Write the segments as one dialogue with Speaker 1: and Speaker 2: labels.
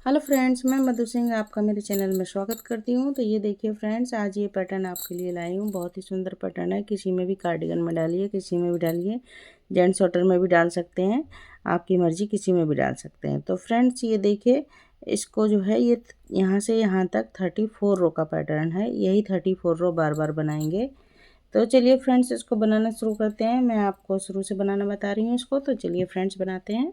Speaker 1: Hello friends, मैं मधु सिंह आपका मेरे चैनल में स्वागत करती हूँ। तो ये देखिए फ्रेंड्स, आज ये पैटर्न आपके लिए लाई हूँ। बहुत ही सुंदर पैटर्न है। किसी में भी कार्डिगन में डालिए, किसी में भी डालिए, जेंट्स स्वेटर में भी डाल सकते हैं, आपकी मर्जी, किसी में भी डाल सकते हैं। तो फ्रेंड्स ये देखिए, इसको जो है ये यहाँ से यहाँ तक 34 रो का पैटर्न है। यही 34 रो बार बार बनाएंगे। तो चलिए फ्रेंड्स, इसको बनाना शुरू करते हैं। मैं आपको शुरू से बनाना बता रही हूँ इसको। तो चलिए फ्रेंड्स बनाते हैं।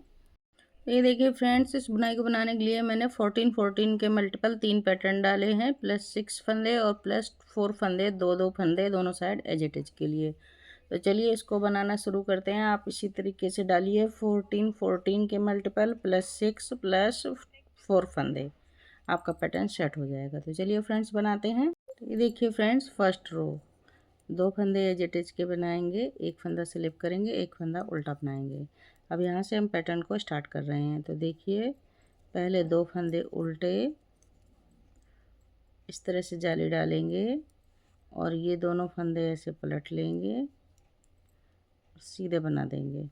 Speaker 1: तो ये देखिए फ्रेंड्स, इस बुनाई को बनाने के लिए मैंने 14 के मल्टीपल 3 पैटर्न डाले हैं, प्लस 6 फंदे और प्लस 4 फंदे, दो फंदे दोनों साइड एज इट इज के लिए। तो चलिए इसको बनाना शुरू करते हैं। आप इसी तरीके से डालिए 14 के मल्टीपल प्लस 6 प्लस 4 फंदे, आपका पैटर्न सेट हो जाएगा। तो चलिए फ्रेंड्स बनाते हैं। तो ये देखिए फ्रेंड्स, फर्स्ट रो 2 फंदे एज इट इज के बनाएंगे, एक फंदा स्लिप करेंगे, एक फंदा उल्टा बनाएंगे। अब यहाँ से हम पैटर्न को स्टार्ट कर रहे हैं। तो देखिए, पहले 2 फंदे उल्टे इस तरह से जाली डालेंगे और ये दोनों फंदे ऐसे पलट लेंगे और सीधे बना देंगे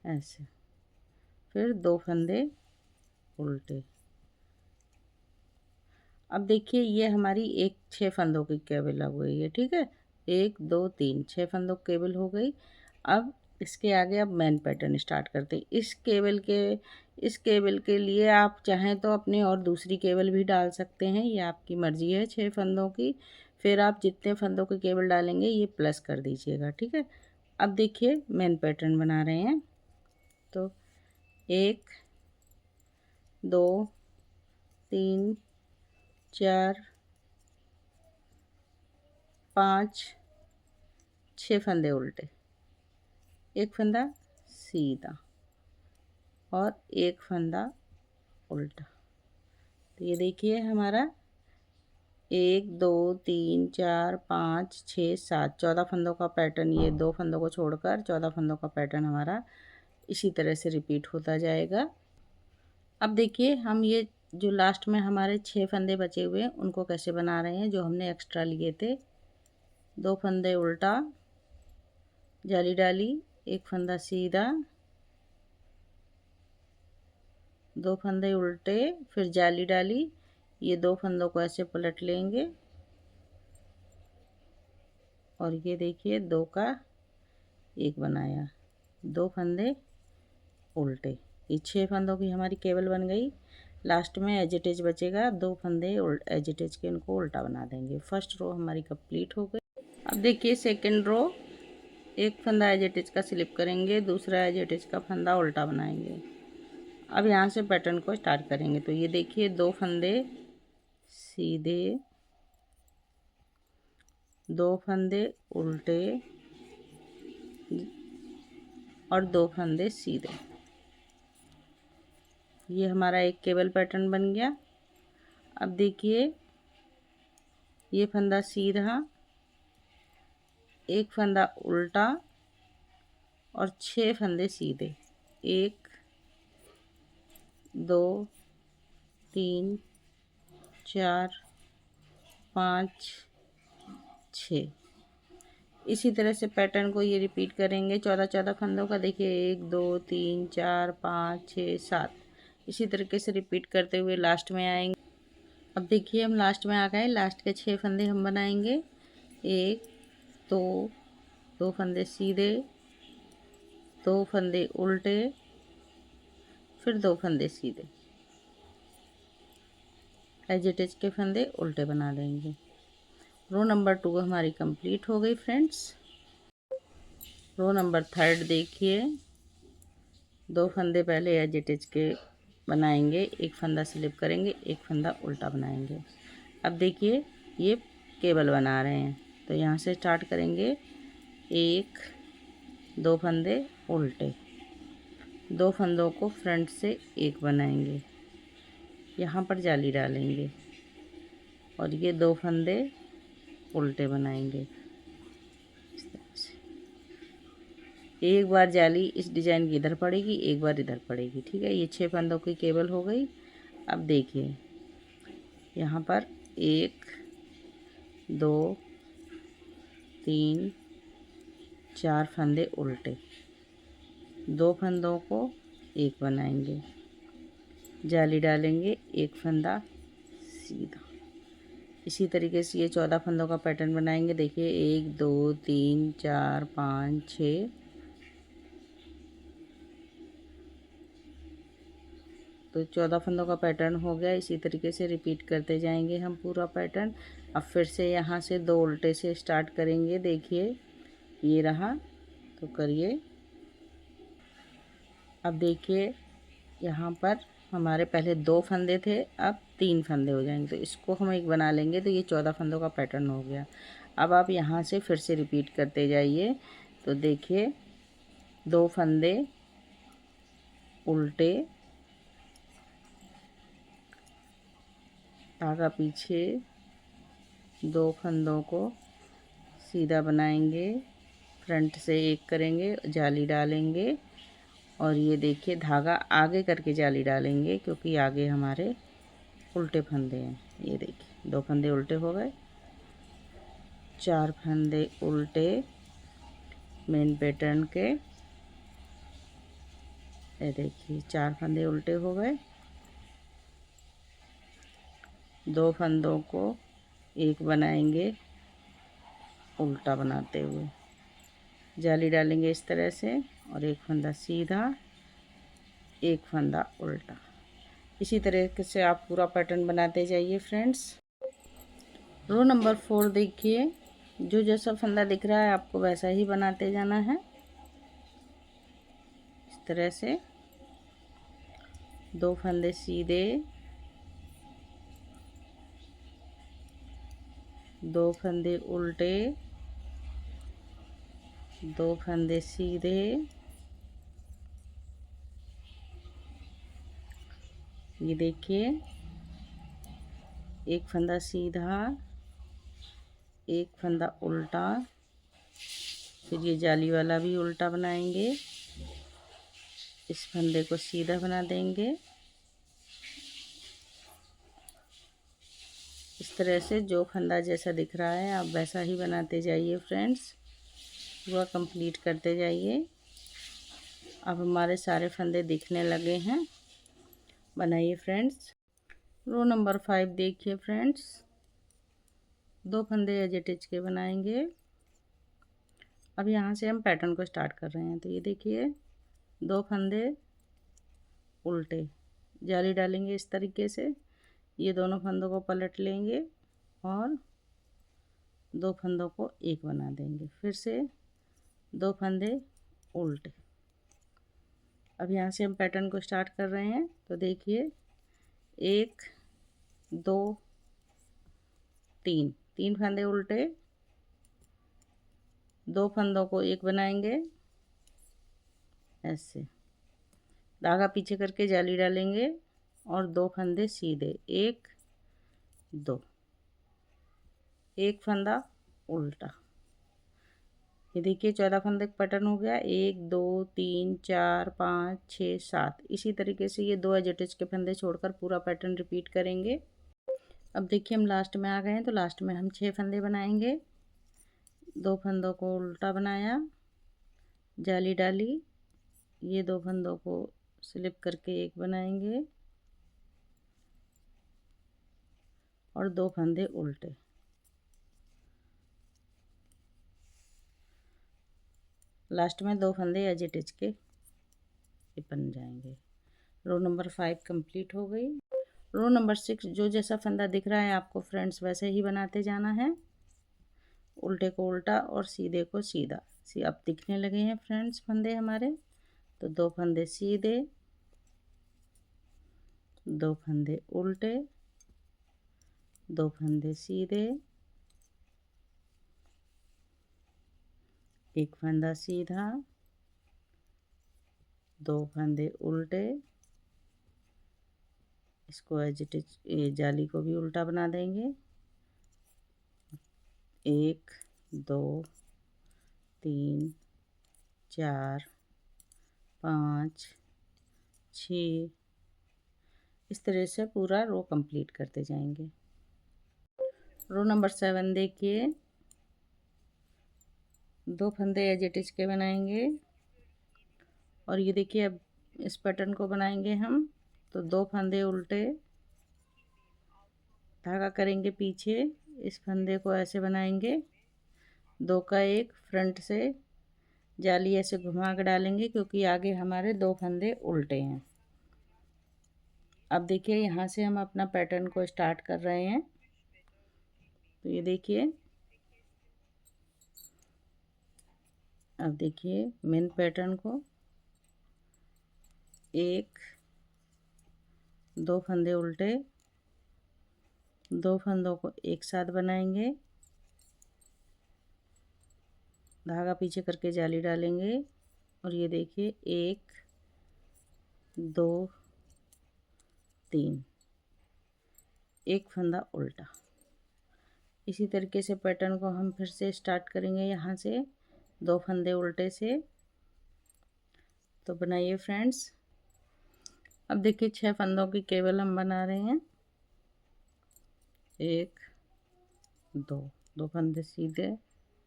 Speaker 1: ऐसे। फिर 2 फंदे उल्टे। अब देखिए, ये हमारी 6 फंदों की केबल हो गई है। ठीक है, 1 2 3 6 फंदों की केबल हो गई। अब इसके आगे अब मेन पैटर्न स्टार्ट करते हैं। इस केबल के लिए आप चाहें तो अपनी और दूसरी केबल भी डाल सकते हैं, ये आपकी मर्ज़ी है 6 फंदों की। फिर आप जितने फंदों की केबल डालेंगे ये प्लस कर दीजिएगा। ठीक है, अब देखिए मेन पैटर्न बना रहे हैं। तो 1 2 3 4 5 6 फंदे उल्टे, एक फंदा सीधा और एक फंदा उल्टा। तो ये देखिए हमारा 1 2 3 4 5 6 7 14 फंदों का पैटर्न, ये 2 फंदों को छोड़कर 14 फंदों का पैटर्न हमारा इसी तरह से रिपीट होता जाएगा। अब देखिए, हम ये जो लास्ट में हमारे 6 फंदे बचे हुए हैं उनको कैसे बना रहे हैं, जो हमने एक्स्ट्रा लिए थे। 2 फंदे उल्टा, जाली डाली, एक फंदा सीधा, 2 फंदे उल्टे, फिर जाली डाली, ये 2 फंदों को ऐसे पलट लेंगे और ये देखिए 2 का 1 बनाया, 2 फंदे उल्टे। ये 6 फंदों की हमारी केबल बन गई। लास्ट में एज इट इज बचेगा, 2 फंदे एज इट इज के इनको उल्टा बना देंगे। फर्स्ट रो हमारी कंप्लीट हो गई। अब देखिए सेकंड रो, एक फंदा एज इट इज का स्लिप करेंगे, दूसरा एज इट इज का फंदा उल्टा बनाएंगे। अब यहाँ से पैटर्न को स्टार्ट करेंगे। तो ये देखिए 2 फंदे सीधे, 2 फंदे उल्टे और 2 फंदे सीधे। ये हमारा एक केबल पैटर्न बन गया। अब देखिए, ये फंदा सीधा, एक फंदा उल्टा और 6 फंदे सीधे, 1 2 3 4 5 6। इसी तरह से पैटर्न को ये रिपीट करेंगे 14 फंदों का। देखिए 1 2 3 4 5 6 7, इसी तरीके से रिपीट करते हुए लास्ट में आएंगे। अब देखिए हम लास्ट में आ गए। लास्ट के 6 फंदे हम बनाएंगे। 1 2 2 फंदे सीधे, 2 फंदे उल्टे, फिर 2 फंदे सीधे, एज इट इज के फंदे उल्टे बना देंगे। रो नंबर 2 हमारी कंप्लीट हो गई फ्रेंड्स। रो नंबर 3 देखिए, 2 फंदे पहले एज इट इज के बनाएंगे, एक फंदा स्लिप करेंगे, एक फंदा उल्टा बनाएंगे। अब देखिए ये केबल बना रहे हैं। तो यहाँ से स्टार्ट करेंगे। 1 2 फंदे उल्टे, 2 फंदों को फ्रंट से एक बनाएंगे, यहाँ पर जाली डालेंगे और ये 2 फंदे उल्टे बनाएंगे। एक बार जाली इस डिज़ाइन की इधर पड़ेगी, एक बार इधर पड़ेगी। ठीक है, ये 6 फंदों की केबल हो गई। अब देखिए यहाँ पर 1 2 3 4 फंदे उल्टे, 2 फंदों को एक बनाएंगे, जाली डालेंगे, एक फंदा सीधा। इसी तरीके से ये 14 फंदों का पैटर्न बनाएंगे। देखिए 1 2 3 4 5 6, तो 14 फंदों का पैटर्न हो गया। इसी तरीके से रिपीट करते जाएंगे हम पूरा पैटर्न। अब फिर से यहाँ से 2 उल्टे से स्टार्ट करेंगे। देखिए ये रहा, तो करिए। अब देखिए यहाँ पर हमारे पहले 2 फंदे थे, अब 3 फंदे हो जाएंगे, तो इसको हम एक बना लेंगे, तो ये 14 फंदों का पैटर्न हो गया। अब आप यहाँ से फिर से रिपीट करते जाइए। तो देखिए 2 फंदे उल्टे, धागा पीछे, 2 फंदों को सीधा बनाएंगे, फ्रंट से एक करेंगे, जाली डालेंगे, और ये देखिए धागा आगे करके जाली डालेंगे क्योंकि आगे हमारे उल्टे फंदे हैं। ये देखिए 2 फंदे उल्टे हो गए, 4 फंदे उल्टे मेन पैटर्न के। ये देखिए 4 फंदे उल्टे हो गए, 2 फंदों को एक बनाएंगे उल्टा बनाते हुए, जाली डालेंगे इस तरह से, और एक फंदा सीधा, एक फंदा उल्टा। इसी तरीके से आप पूरा पैटर्न बनाते जाइए फ्रेंड्स। रो नंबर 4 देखिए, जो जैसा फंदा दिख रहा है आपको वैसा ही बनाते जाना है। इस तरह से 2 फंदे सीधे, 2 फंदे उल्टे, 2 फंदे सीधे, ये देखिए एक फंदा सीधा, एक फंदा उल्टा, फिर ये जाली वाला भी उल्टा बनाएंगे, इस फंदे को सीधा बना देंगे। इस तरह से जो फंदा जैसा दिख रहा है आप वैसा ही बनाते जाइए फ्रेंड्स, पूरा कंप्लीट करते जाइए। अब हमारे सारे फंदे दिखने लगे हैं। बनाइए फ्रेंड्स। रो नंबर 5 देखिए फ्रेंड्स, 2 फंदे एज इट इज के बनाएंगे। अब यहाँ से हम पैटर्न को स्टार्ट कर रहे हैं। तो ये देखिए 2 फंदे उल्टे, जाली डालेंगे इस तरीके से, ये दोनों फंदों को पलट लेंगे और 2 फंदों को एक बना देंगे, फिर से 2 फंदे उल्टे। अब यहाँ से हम पैटर्न को स्टार्ट कर रहे हैं। तो देखिए 1 2 3, 3 फंदे उल्टे, 2 फंदों को एक बनाएंगे ऐसे, धागा पीछे करके जाली डालेंगे और 2 फंदे सीधे, 1 2, एक फंदा उल्टा। ये देखिए 14 फंदे का पैटर्न हो गया। 1 2 3 4 5 6 7, इसी तरीके से ये 2 एज इट इज के फंदे छोड़कर पूरा पैटर्न रिपीट करेंगे। अब देखिए हम लास्ट में आ गए हैं, तो लास्ट में हम 6 फंदे बनाएंगे। 2 फंदों को उल्टा बनाया, जाली डाली, ये 2 फंदों को स्लिप करके एक बनाएंगे और 2 फंदे उल्टे। लास्ट में 2 फंदे एज इट इज के बन जाएंगे। रो नंबर 5 कंप्लीट हो गई। रो नंबर 6, जो जैसा फंदा दिख रहा है आपको फ्रेंड्स वैसे ही बनाते जाना है, उल्टे को उल्टा और सीधे को सीधा। अब दिखने लगे हैं फ्रेंड्स फंदे हमारे। तो 2 फंदे सीधे, 2 फंदे उल्टे, 2 फंदे सीधे, एक फंदा सीधा, 2 फंदे उल्टे, इसको एज इट इज ये जाली को भी उल्टा बना देंगे। 1 2 3 4 5 6, इस तरह से पूरा रो कंप्लीट करते जाएंगे। रो नंबर 7 देखिए, 2 फंदे एज इट इज के बनाएंगे और ये देखिए अब इस पैटर्न को बनाएंगे हम। तो 2 फंदे उल्टे, धागा करेंगे पीछे, इस फंदे को ऐसे बनाएंगे, 2 का 1 फ्रंट से जाली ऐसे घुमा के डालेंगे क्योंकि आगे हमारे 2 फंदे उल्टे हैं। अब देखिए यहाँ से हम अपना पैटर्न को स्टार्ट कर रहे हैं। तो ये देखिए, अब देखिए मेन पैटर्न को 1 2 फंदे उल्टे, 2 फंदों को एक साथ बनाएंगे, धागा पीछे करके जाली डालेंगे और ये देखिए 1 2 3, एक फंदा उल्टा। इसी तरीके से पैटर्न को हम फिर से स्टार्ट करेंगे यहाँ से 2 फंदे उल्टे से। तो बनाइए फ्रेंड्स। अब देखिए 6 फंदों की केवल हम बना रहे हैं। 1 2, 2 फंदे सीधे,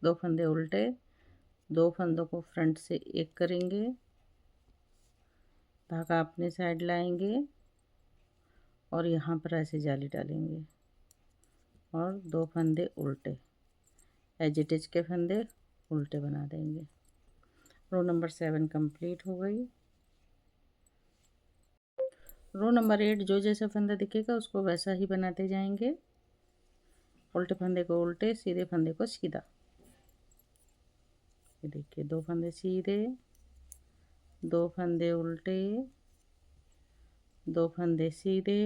Speaker 1: 2 फंदे उल्टे, 2 फंदों को फ्रंट से एक करेंगे, धागा अपने साइड लाएंगे और यहाँ पर ऐसे जाली डालेंगे और 2 फंदे उल्टे, एज इट इज के फंदे उल्टे बना देंगे। रो नंबर 7 कंप्लीट हो गई। रो नंबर 8 जो जैसा फंदा दिखेगा उसको वैसा ही बनाते जाएंगे। उल्टे फंदे को उल्टे, सीधे फंदे को सीधा। ये देखिए 2 फंदे सीधे, 2 फंदे उल्टे, 2 फंदे सीधे,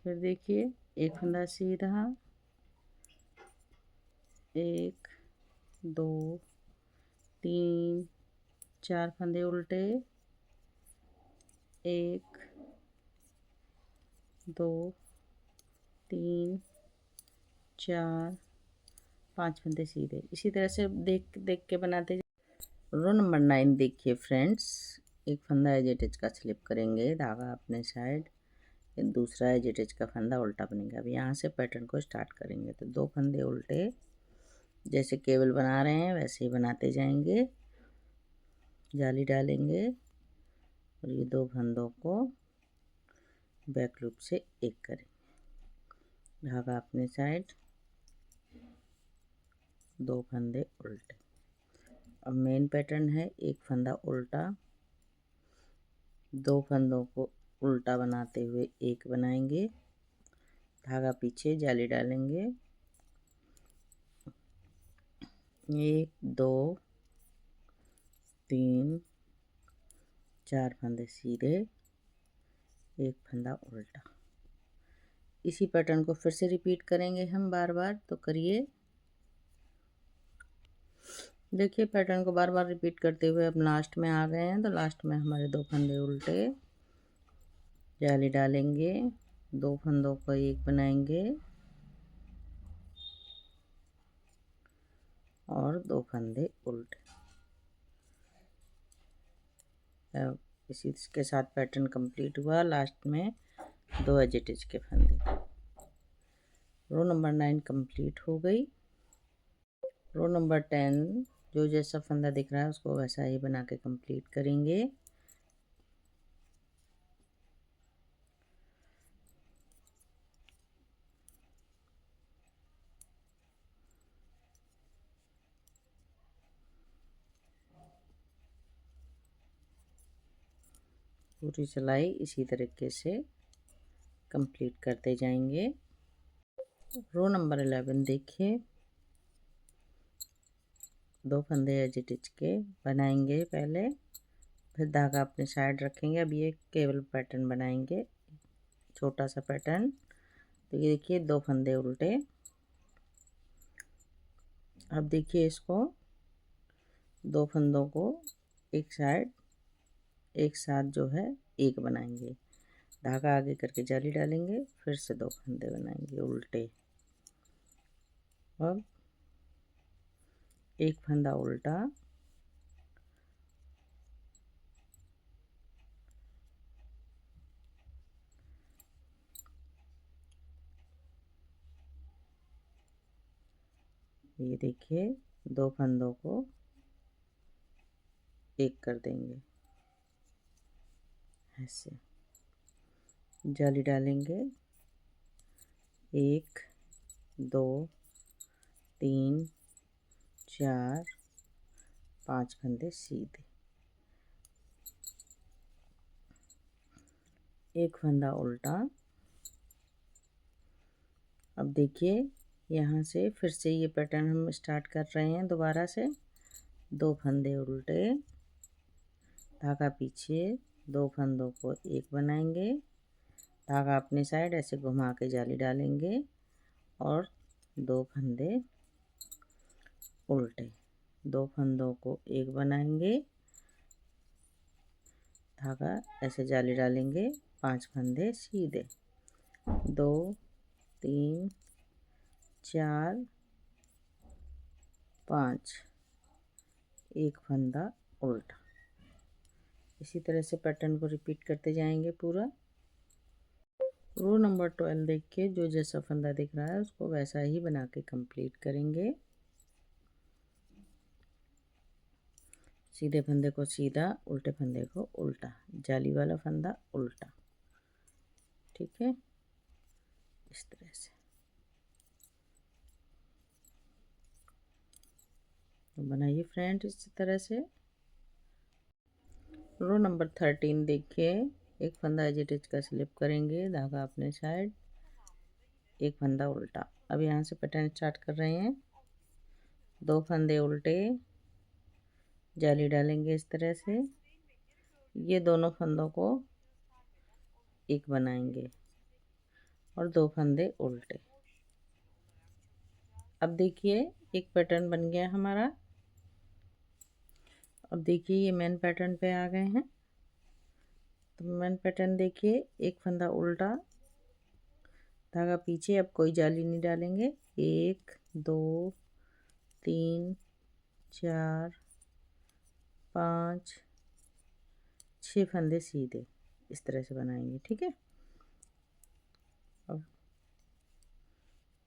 Speaker 1: फिर देखिए 1 फंदा सीधा, 1 2 3 4 फंदे उल्टे, 1 2 3 4 5 फंदे सीधे। इसी तरह से देख देख के बनाते। रो नंबर 9 देखिए फ्रेंड्स, एक फंदा एज इट इज का स्लिप करेंगे, धागा अपने साइड, दूसरा एज इट इज का फंदा उल्टा बनेगा। अब यहाँ से पैटर्न को स्टार्ट करेंगे। तो 2 फंदे उल्टे, जैसे केबल बना रहे हैं वैसे ही बनाते जाएंगे, जाली डालेंगे और ये 2 फंदों को बैक लूप से एक करेंगे, धागा अपने साइड, 2 फंदे उल्टे। अब मेन पैटर्न है, एक फंदा उल्टा, 2 फंदों को उल्टा बनाते हुए एक बनाएंगे, धागा पीछे, जाली डालेंगे, 1 2 3 4 फंदे सीधे, एक फंदा उल्टा। इसी पैटर्न को फिर से रिपीट करेंगे हम बार बार। तो करिए, देखिए पैटर्न को बार बार रिपीट करते हुए अब लास्ट में आ गए हैं। तो लास्ट में हमारे 2 फंदे उल्टे, जाली डालेंगे, 2 फंदों को एक बनाएंगे और 2 फंदे उल्टे। इसी के साथ पैटर्न कंप्लीट हुआ। लास्ट में 2 एज इट इज के फंदे। रो नंबर 9 कंप्लीट हो गई। रो नंबर 10 जो जैसा फंदा दिख रहा है उसको वैसा ही बना के कंप्लीट करेंगे। पूरी सिलाई इसी तरीके से कंप्लीट करते जाएंगे। रो नंबर 11 देखिए, 2 फंदे एज इट इज के बनाएंगे पहले, फिर धागा अपने साइड रखेंगे। अब ये केवल पैटर्न बनाएंगे, छोटा सा पैटर्न। तो ये देखिए 2 फंदे उल्टे। अब देखिए इसको 2 फंदों को एक साइड एक साथ जो है एक बनाएंगे, धागा आगे करके जाली डालेंगे, फिर से 2 फंदे बनाएंगे उल्टे। अब एक फंदा उल्टा, ये देखिए 2 फंदों को एक कर देंगे, ऐसे जाली डालेंगे, 1 2 3 4 5 फंदे सीधे, एक फंदा उल्टा। अब देखिए यहाँ से फिर से ये पैटर्न हम स्टार्ट कर रहे हैं दोबारा से। 2 फंदे उल्टे, धागा पीछे, 2 फंदों को एक बनाएंगे, धागा अपने साइड ऐसे घुमा के जाली डालेंगे और 2 फंदे उल्टे, 2 फंदों को एक बनाएंगे, धागा ऐसे जाली डालेंगे, 5 फंदे सीधे, 2 3 4 5, एक फंदा उल्टा। इसी तरह से पैटर्न को रिपीट करते जाएंगे पूरा। रो नंबर 12 देखिए, जो जैसा फंदा दिख रहा है उसको वैसा ही बना के कंप्लीट करेंगे। सीधे फंदे को सीधा, उल्टे फंदे को उल्टा, जाली वाला फंदा उल्टा। ठीक है, इस तरह से तो बनाइए फ्रेंड इसी तरह से। रो नंबर 13 देखिए, एक फंदा एज इट इज का स्लिप करेंगे, धागा अपने साइड, एक फंदा उल्टा। अब यहाँ से पैटर्न स्टार्ट कर रहे हैं, 2 फंदे उल्टे, जाली डालेंगे इस तरह से, ये दोनों फंदों को एक बनाएंगे और 2 फंदे उल्टे। अब देखिए एक पैटर्न बन गया हमारा। अब देखिए ये मेन पैटर्न पे आ गए हैं। तो मेन पैटर्न देखिए, एक फंदा उल्टा, धागा पीछे, अब कोई जाली नहीं डालेंगे, 1 2 3 4 5 6 फंदे सीधे, इस तरह से बनाएंगे। ठीक है, अब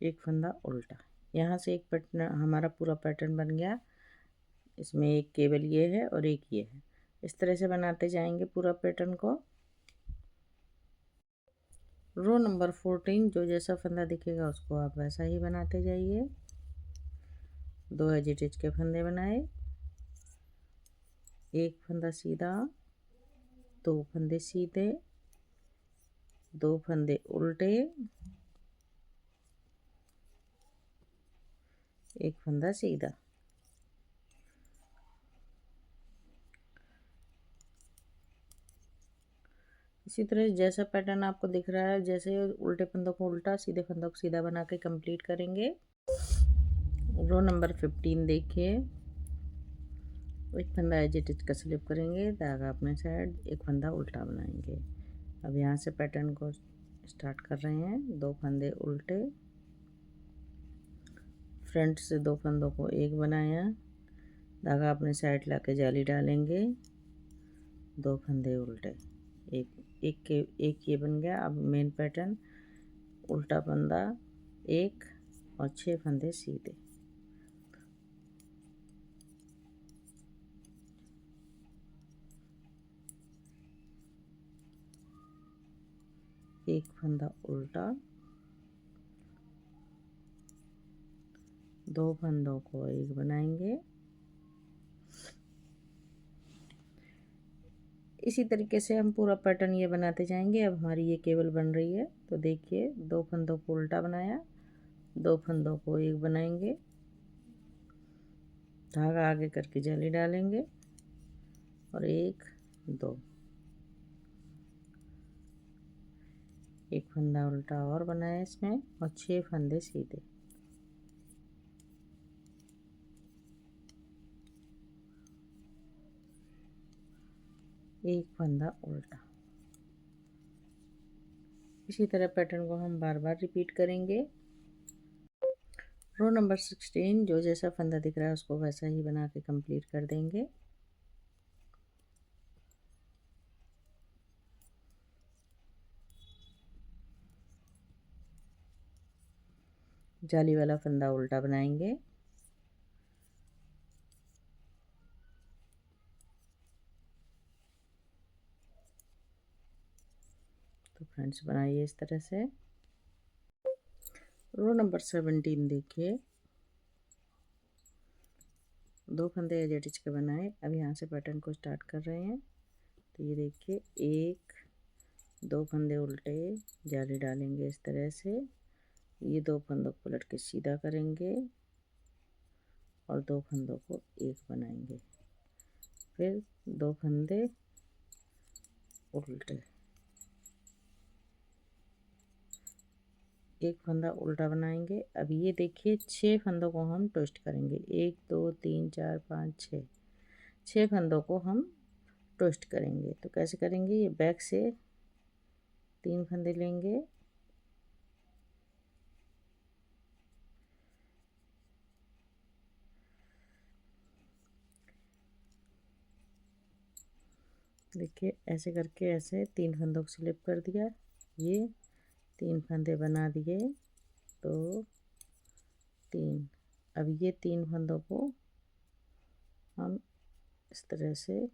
Speaker 1: एक फंदा उल्टा, यहाँ से एक पैटर्न हमारा पूरा पैटर्न बन गया। इसमें एक केवल ये है और एक ये है, इस तरह से बनाते जाएंगे पूरा पैटर्न को। रो नंबर 14, जो जैसा फंदा दिखेगा उसको आप वैसा ही बनाते जाइए। 2 एज इट इज के फंदे बनाए, एक फंदा सीधा, 2 फंदे सीधे, 2 फंदे उल्टे, एक फंदा सीधा। इसी तरह जैसा पैटर्न आपको दिख रहा है, जैसे उल्टे फंदों को उल्टा, सीधे फंदों को सीधा बना के कंप्लीट करेंगे। रो नंबर 15 देखिए, एक फंदा एज इट इज का स्लिप करेंगे, धागा अपने साइड, एक फंदा उल्टा बनाएंगे। अब यहाँ से पैटर्न को स्टार्ट कर रहे हैं, 2 फंदे उल्टे, फ्रंट से 2 फंदों को एक बनाया, धागा अपने साइड ला के जाली डालेंगे, 2 फंदे उल्टे, एक ये बन गया। अब मेन पैटर्न, उल्टा फंदा एक और 6 फंदे सीधे, एक फंदा उल्टा, 2 फंदों को एक बनाएंगे। इसी तरीके से हम पूरा पैटर्न ये बनाते जाएंगे। अब हमारी ये केबल बन रही है, तो देखिए 2 फंदों को उल्टा बनाया, 2 फंदों को एक बनाएंगे, धागा आगे करके जाली डालेंगे और 1 2, एक फंदा उल्टा और बनाया इसमें और 6 फंदे सीधे, एक फंदा उल्टा। इसी तरह पैटर्न को हम बार बार रिपीट करेंगे। रो नंबर 16, जो जैसा फंदा दिख रहा है उसको वैसा ही बना के कंप्लीट कर देंगे। जाली वाला फंदा उल्टा बनाएंगे, तो फ्रेंड्स बनाइए इस तरह से। रो नंबर 17 देखिए, 2 फंदे एज इट इज के बनाए। अब यहाँ से पैटर्न को स्टार्ट कर रहे हैं। तो ये देखिए 1 2 फंदे उल्टे जाली डालेंगे इस तरह से। ये 2 फंदों को पलट के सीधा करेंगे और 2 फंदों को एक बनाएंगे। फिर 2 फंदे उल्टे, एक फंदा उल्टा बनाएंगे। अब ये देखिए 6 फंदों को हम ट्विस्ट करेंगे। 1 2 3 4 5 6, 6 फंदों को हम ट्विस्ट करेंगे। तो कैसे करेंगे, ये बैक से 3 फंदे लेंगे, देखिए ऐसे करके ऐसे 3 फंदों को स्लिप कर दिया। ये 3 फंदे बना दिए, तो 3। अब ये 3 फंदों को हम इस तरह से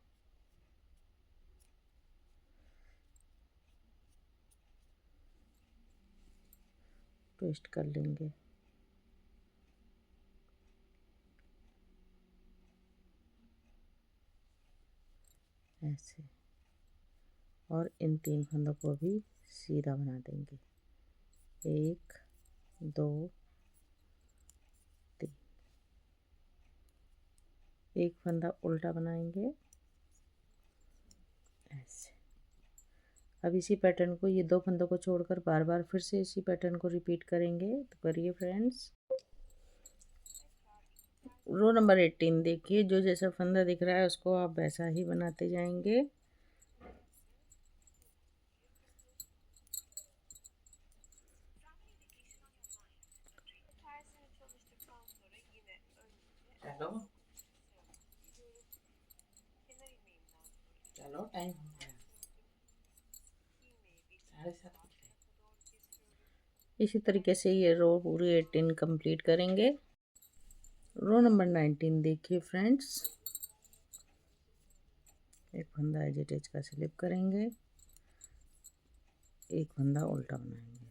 Speaker 1: ट्विस्ट कर लेंगे। ऐसे, और इन 3 फंदों को भी सीधा बना देंगे। 1 2 3, एक फंदा उल्टा बनाएंगे ऐसे। अब इसी पैटर्न को, ये 2 फंदों को छोड़कर बार बार फिर से इसी पैटर्न को रिपीट करेंगे। तो करिए फ्रेंड्स। रो नंबर 18 देखिए, जो जैसा फंदा दिख रहा है उसको आप वैसा ही बनाते जाएंगे। चलो चलो, टाइम हो गया, 7:30 बज गए। इसी तरीके से ये रो पूरी 18 कंप्लीट करेंगे। रो नंबर 19 देखिए फ्रेंड्स, एक फंदा एज इट इज का स्लिप करेंगे, एक फंदा उल्टा बनाएंगे,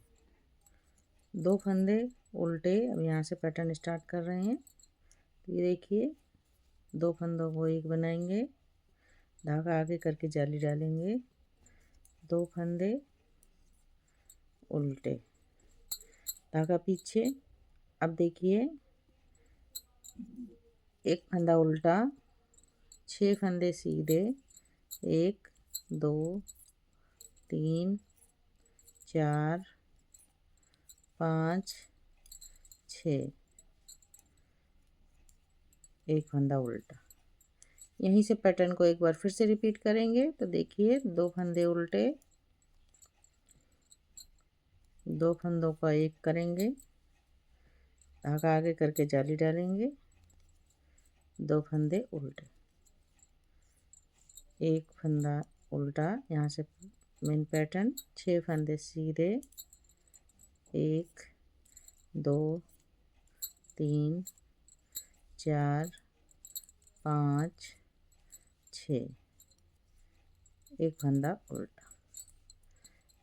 Speaker 1: 2 फंदे उल्टे। अब यहाँ से पैटर्न स्टार्ट कर रहे हैं। तो ये देखिए 2 फंदों को एक बनाएंगे, धागा आगे करके जाली डालेंगे, 2 फंदे उल्टे, धागा पीछे। अब देखिए एक फंदा उल्टा, 6 फंदे सीधे, 1 2 3 4 5 6, एक फंदा उल्टा। यहीं से पैटर्न को एक बार फिर से रिपीट करेंगे। तो देखिए 2 फंदे उल्टे, 2 फंदों का एक करेंगे, धागा आगे करके जाली डालेंगे, 2 फंदे उल्टे, एक फंदा उल्टा। यहाँ से मेन पैटर्न 6 फंदे सीधे, 1 2 3 4 5 6, एक फंदा उल्टा।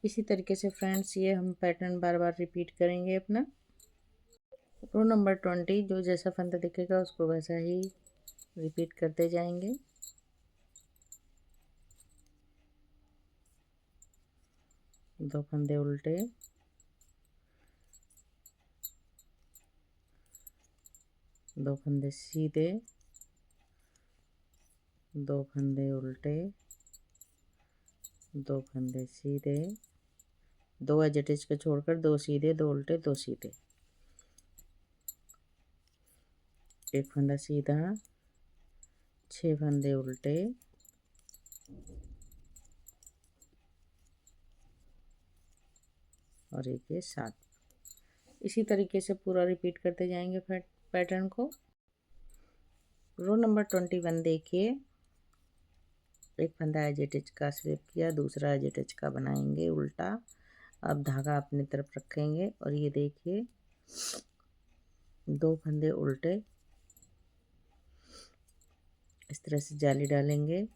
Speaker 1: इसी तरीके से फ्रेंड्स ये हम पैटर्न बार बार रिपीट करेंगे अपना। रो नंबर 20, जो जैसा फंदा दिखेगा उसको वैसा ही रिपीट करते जाएंगे। दो फंदे उल्टे, दो फंदे सीधे, 2 फंदे उल्टे, 2 फंदे सीधे, 2 एज इट इज को छोड़कर 2 सीधे, 2 उल्टे, 2 सीधे, एक फंदा सीधा, 6 फंदे उल्टे, और एक ये 7। इसी तरीके से पूरा रिपीट करते जाएंगे पैटर्न को। रो नंबर 21 देखिए, एक फंदा एज इट इज का स्लिप किया, दूसरा एज इट इज का बनाएंगे उल्टा। अब धागा अपनी तरफ रखेंगे और ये देखिए 2 फंदे उल्टे, इस तरह से जाली डालेंगे,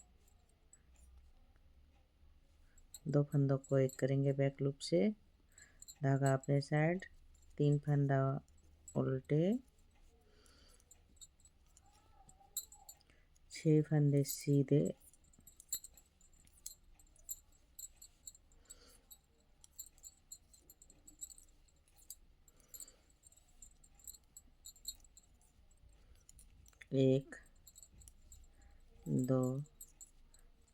Speaker 1: 2 फंदों को एक करेंगे बैक लूप से, धागा अपने साइड, 3 फंदा उल्टे, 6 फंदे सीधे, एक, 2,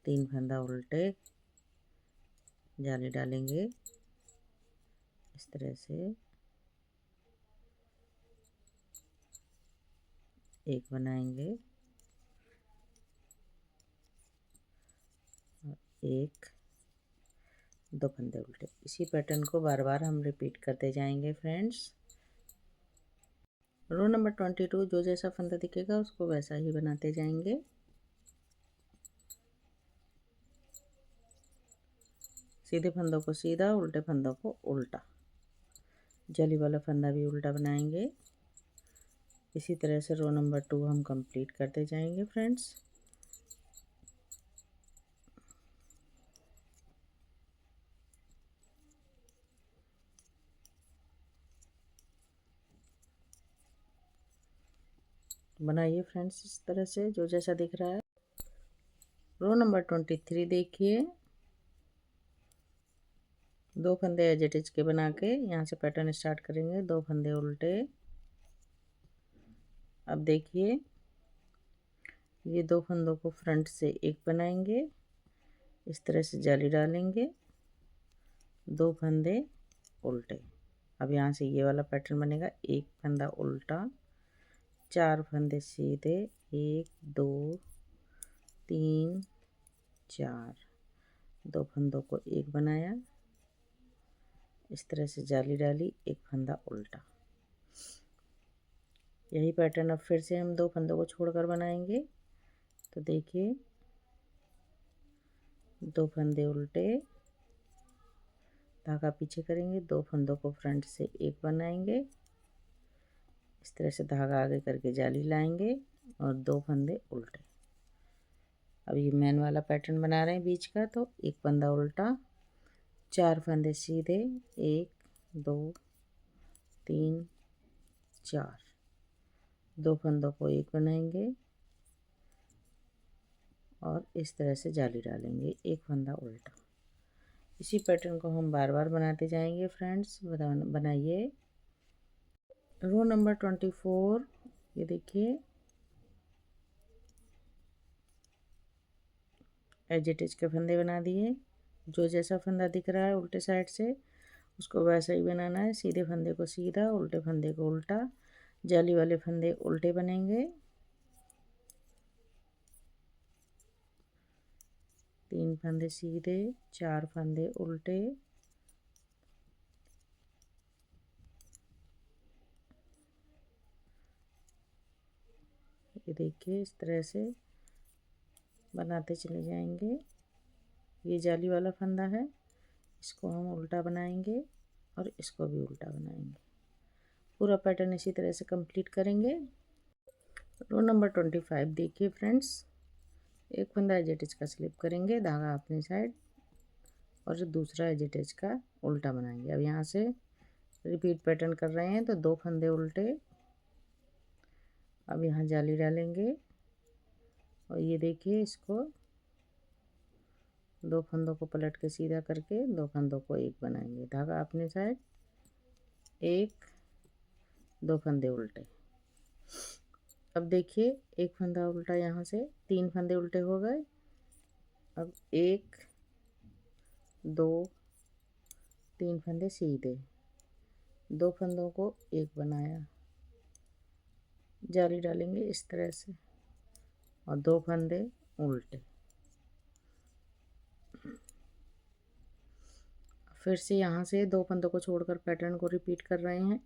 Speaker 1: 3 फंदा उल्टे, जाली डालेंगे इस तरह से, एक बनाएंगे और एक, 2 फंदे उल्टे। इसी पैटर्न को बार बार हम रिपीट करते जाएंगे फ्रेंड्स। रो नंबर 22 जो जैसा फंदा दिखेगा उसको वैसा ही बनाते जाएंगे। सीधे फंदों को सीधा, उल्टे फंदों को उल्टा, जली वाला फंदा भी उल्टा बनाएंगे। इसी तरह से रो नंबर 2 हम कंप्लीट करते जाएंगे फ्रेंड्स। बनाइए फ्रेंड्स इस तरह से जो जैसा दिख रहा है। रो नंबर 23 देखिए, 2 फंदे एज इट इज के बना के यहाँ से पैटर्न स्टार्ट करेंगे। 2 फंदे उल्टे। अब देखिए ये 2 फंदों को फ्रंट से एक बनाएंगे, इस तरह से जाली डालेंगे, 2 फंदे उल्टे। अब यहाँ से ये वाला पैटर्न बनेगा, एक फंदा उल्टा, 4 फंदे सीधे, 1 2 3 4, 2 फंदों को एक बनाया, इस तरह से जाली डाली, एक फंदा उल्टा। यही पैटर्न अब फिर से हम 2 फंदों को छोड़कर बनाएंगे। तो देखिए 2 फंदे उल्टे, धागा पीछे करेंगे, 2 फंदों को फ्रंट से एक बनाएंगे, इस तरह से धागा आगे करके जाली लाएंगे और 2 फंदे उल्टे। अब ये मेन वाला पैटर्न बना रहे हैं बीच का, तो एक फंदा उल्टा, 4 फंदे सीधे, 1 2 3 4, 2 फंदों को एक बनाएंगे और इस तरह से जाली डालेंगे, एक फंदा उल्टा। इसी पैटर्न को हम बार बार बनाते जाएंगे फ्रेंड्स। बनाइए। रो नंबर 24, ये देखिए एज इट इज के फंदे बना दिए। जो जैसा फंदा दिख रहा है उल्टे साइड से उसको वैसा ही बनाना है। सीधे फंदे को सीधा, उल्टे फंदे को उल्टा, जाली वाले फंदे उल्टे बनेंगे, 3 फंदे सीधे, 4 फंदे उल्टे, ये देखिए इस तरह से बनाते चले जाएंगे। ये जाली वाला फंदा है, इसको हम उल्टा बनाएंगे और इसको भी उल्टा बनाएंगे। पूरा पैटर्न इसी तरह से कंप्लीट करेंगे। रो नंबर 25 देखिए फ्रेंड्स, एक फंदा एज इट इज का स्लिप करेंगे, धागा अपनी साइड, और जो दूसरा एज इट इज का उल्टा बनाएंगे। अब यहाँ से रिपीट पैटर्न कर रहे हैं, तो 2 फंदे उल्टे। अब यहाँ जाली डालेंगे और ये देखिए इसको 2 फंदों को पलट के सीधा करके 2 फंदों को एक बनाएंगे, धागा अपने साइड, 1 2 फंदे उल्टे। अब देखिए एक फंदा उल्टा, यहाँ से 3 फंदे उल्टे हो गए। अब 1 2 3 फंदे सीधे, 2 फंदों को एक बनाया, जाली डालेंगे इस तरह से और 2 फंदे उल्टे। फिर से यहाँ से 2 फंदों को छोड़कर पैटर्न को रिपीट कर रहे हैं।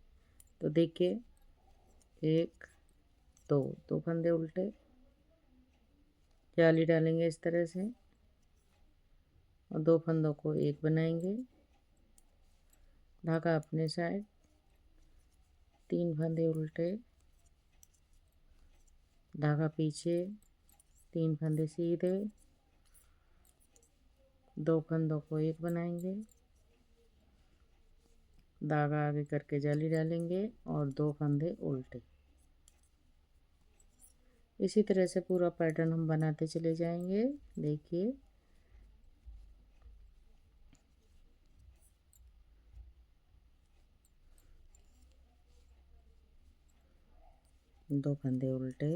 Speaker 1: तो देखिए 1 2, 2 फंदे उल्टे, जाली डालेंगे इस तरह से और 2 फंदों को एक बनाएंगे, धागा अपने साइड, 3 फंदे उल्टे, धागा पीछे, 3 फंदे सीधे दो फंदों को एक बनाएंगे, धागा आगे करके जाली डालेंगे और दो फंदे उल्टे। इसी तरह से पूरा पैटर्न हम बनाते चले जाएंगे। देखिए दो फंदे उल्टे,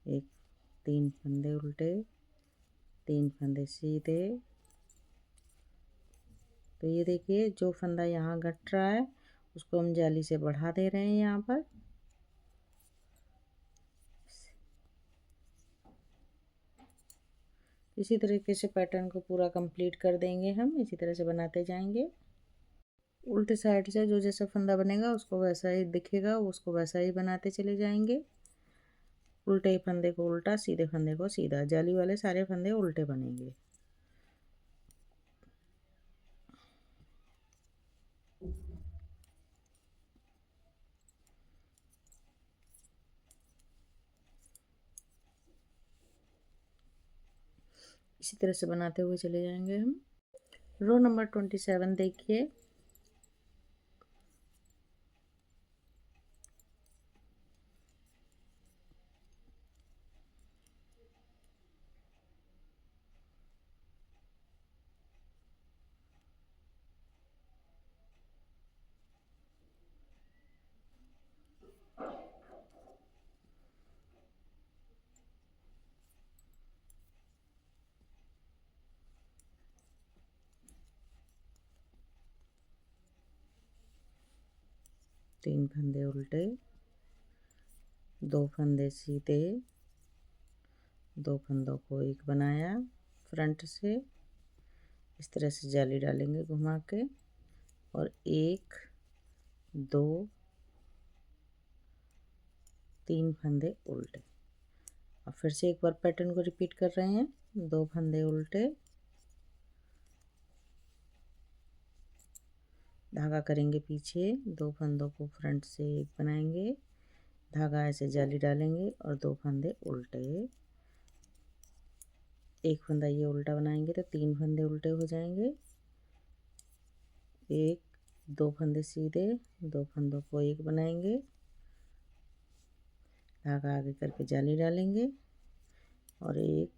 Speaker 1: एक, तीन फंदे उल्टे, तीन फंदे सीधे। तो ये देखिए जो फंदा यहाँ घट रहा है उसको हम जाली से बढ़ा दे रहे हैं यहाँ पर। इसी तरीके से पैटर्न को पूरा कंप्लीट कर देंगे हम, इसी तरह से बनाते जाएंगे। उल्टे साइड से जो जैसा फंदा बनेगा उसको वैसा ही दिखेगा, उसको वैसा ही बनाते चले जाएंगे। उल्टे फंदे को उल्टा, सीधे फंदे को सीधा, जाली वाले सारे फंदे उल्टे बनेंगे। इसी तरह से बनाते हुए चले जाएंगे हम। रो नंबर 27 देखिए, तीन फंदे उल्टे, दो फंदे सीधे, दो फंदों को एक बनाया फ्रंट से। इस तरह से जाली डालेंगे घुमा के और एक, दो, तीन फंदे उल्टे। अब फिर से एक बार पैटर्न को रिपीट कर रहे हैं। दो फंदे उल्टे, धागा करेंगे पीछे, दो फंदों को फ्रंट से एक बनाएंगे, धागा ऐसे जाली डालेंगे और दो फंदे उल्टे। एक फंदा ये उल्टा बनाएंगे तो तीन फंदे उल्टे हो जाएंगे। एक, दो फंदे सीधे, दो फंदों को एक बनाएंगे, धागा आगे करके जाली डालेंगे और एक,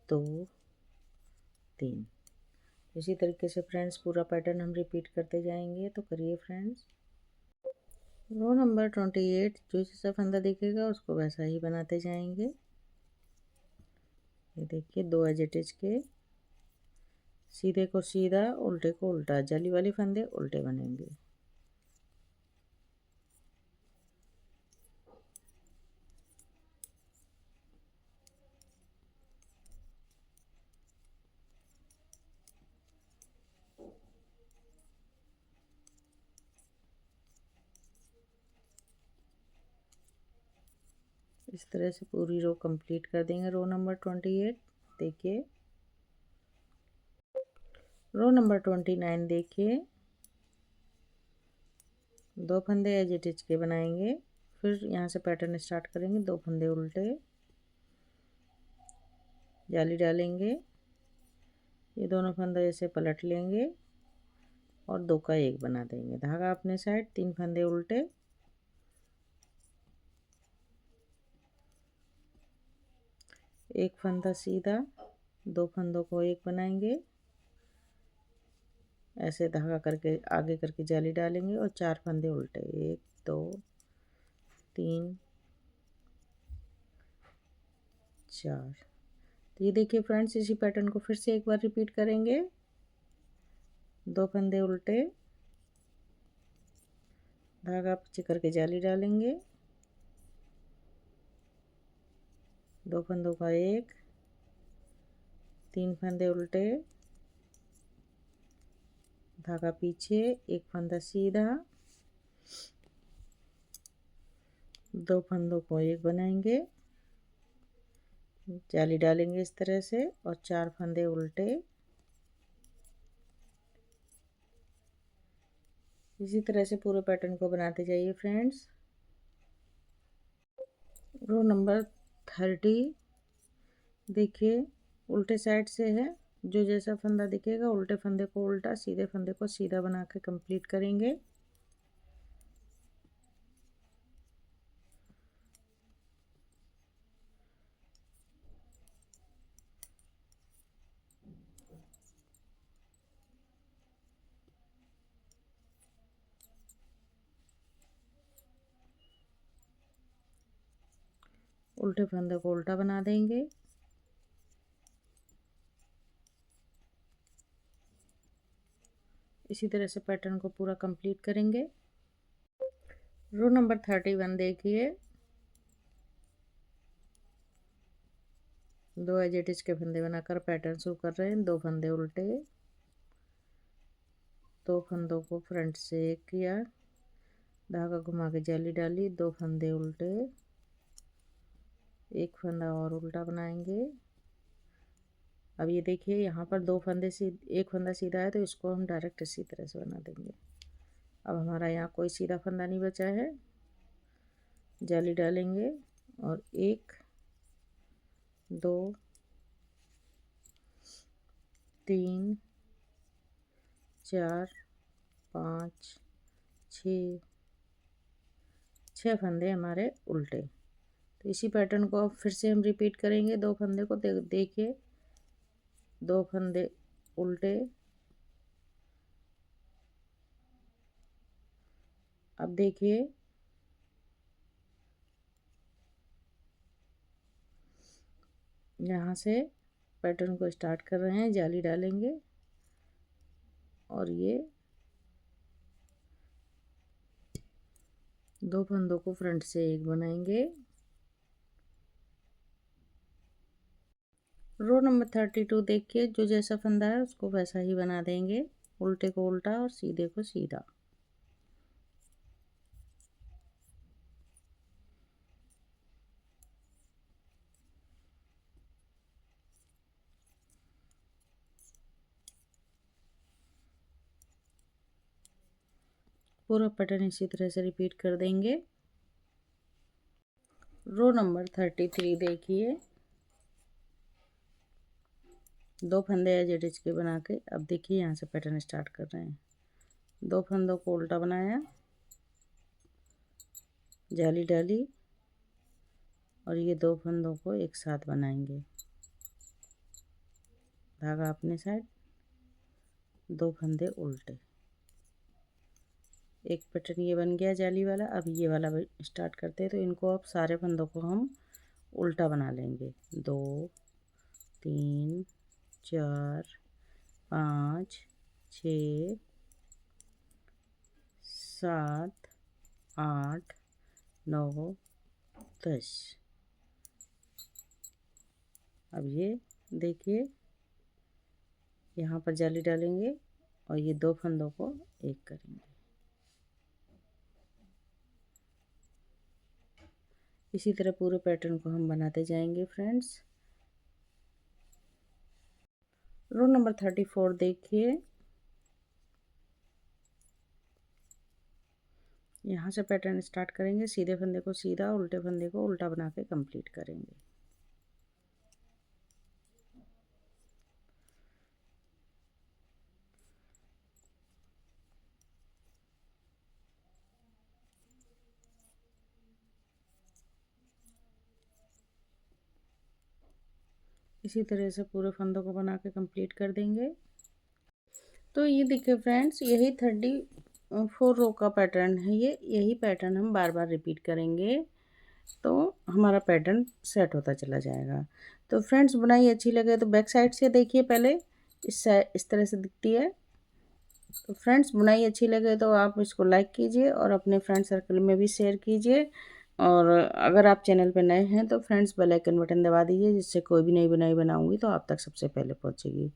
Speaker 1: दो, तीन। इसी तरीके से फ्रेंड्स पूरा पैटर्न हम रिपीट करते जाएंगे। तो करिए फ्रेंड्स। रो नंबर 28 जो जैसा फंदा दिखेगा उसको वैसा ही बनाते जाएंगे। ये देखिए दो एज इट इज के, सीधे को सीधा, उल्टे को उल्टा, जाली वाले फंदे उल्टे बनेंगे। इस तरह से पूरी रो कंप्लीट कर देंगे। रो नंबर 28 देखिए। रो नंबर 29 देखिए, दो फंदे एज इट इज के बनाएंगे, फिर यहाँ से पैटर्न स्टार्ट करेंगे। दो फंदे उल्टे, जाली डालेंगे, ये दोनों फंदे ऐसे पलट लेंगे और दो का एक बना देंगे, धागा अपने साइड, तीन फंदे उल्टे, एक फंदा सीधा, दो फंदों को एक बनाएंगे, ऐसे धागा करके आगे करके जाली डालेंगे और चार फंदे उल्टे, एक, दो, तीन, चार। तो ये देखिए फ्रेंड्स, इसी पैटर्न को फिर से एक बार रिपीट करेंगे। दो फंदे उल्टे, धागा पीछे करके जाली डालेंगे, दो फंदों का एक, तीन फंदे उल्टे, धागा पीछे, एक फंदा सीधा, दो फंदों को एक बनाएंगे, जाली डालेंगे इस तरह से और चार फंदे उल्टे। इसी तरह से पूरे पैटर्न को बनाते जाइए फ्रेंड्स। रो नंबर 30 देखिए, उल्टे साइड से है, जो जैसा फंदा दिखेगा उल्टे फंदे को उल्टा, सीधे फंदे को सीधा बना के कंप्लीट करेंगे। उल्टे फंदे को उल्टा बना देंगे। इसी तरह से पैटर्न को पूरा कंप्लीट करेंगे। रो नंबर 31 देखिए, 2 एज इट इज के फंदे बनाकर पैटर्न शुरू कर रहे हैं। 2 फंदे उल्टे, 2 फंदों को फ्रंट से एक किया, धागा घुमा के जाली डाली, 2 फंदे उल्टे, एक फंदा और उल्टा बनाएंगे। अब ये देखिए यहाँ पर 2 फंदे एक फंदा सीधा है तो इसको हम डायरेक्ट इसी तरह से बना देंगे। अब हमारा यहाँ कोई सीधा फंदा नहीं बचा है, जाली डालेंगे और 1 2 3 4 5 6 फंदे हमारे उल्टे। तो इसी पैटर्न को अब फिर से हम रिपीट करेंगे। 2 फंदे को देखिए, 2 फंदे उल्टे। अब देखिए यहाँ से पैटर्न को स्टार्ट कर रहे हैं, जाली डालेंगे और ये 2 फंदों को फ्रंट से एक बनाएंगे। रो नंबर 32 देखिए, जो जैसा फंदा है उसको वैसा ही बना देंगे, उल्टे को उल्टा और सीधे को सीधा। पूरा पैटर्न इसी तरह से रिपीट कर देंगे। रो नंबर 33 देखिए, 2 फंदे एज इट इज के बना के अब देखिए यहाँ से पैटर्न स्टार्ट कर रहे हैं। 2 फंदों को उल्टा बनाया, जाली डाली और ये 2 फंदों को एक साथ बनाएंगे, धागा अपने साइड, 2 फंदे उल्टे। एक पैटर्न ये बन गया जाली वाला। अब ये वाला स्टार्ट करते हैं, तो इनको अब सारे फंदों को हम उल्टा बना लेंगे। 2 3 4 5 6 7 8 9 10। अब ये देखिए यहाँ पर जाली डालेंगे और ये 2 फंदों को एक करेंगे। इसी तरह पूरे पैटर्न को हम बनाते जाएंगे फ्रेंड्स। रो नंबर 34 देखिए, यहाँ से पैटर्न स्टार्ट करेंगे, सीधे फंदे को सीधा, उल्टे फंदे को उल्टा बना के कंप्लीट करेंगे। इसी तरह से पूरे फंदों को बना के कंप्लीट कर देंगे। तो ये देखिए फ्रेंड्स, यही 34 रो का पैटर्न है। यही पैटर्न हम बार बार रिपीट करेंगे तो हमारा पैटर्न सेट होता चला जाएगा। तो फ्रेंड्स, बुनाई अच्छी लगे तो बैक साइड से देखिए, पहले इस तरह से दिखती है। तो फ्रेंड्स, बुनाई अच्छी लगे तो आप इसको लाइक कीजिए और अपने फ्रेंड सर्कल में भी शेयर कीजिए। और अगर आप चैनल पर नए हैं तो फ्रेंड्स बेल आइकन बटन दबा दीजिए, जिससे कोई भी नई बुनाई बनाऊंगी तो आप तक सबसे पहले पहुंचेगी।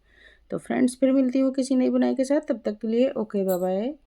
Speaker 1: तो फ्रेंड्स, फिर मिलती हूँ किसी नई बुनाई के साथ। तब तक के लिए ओके, बाय बाय।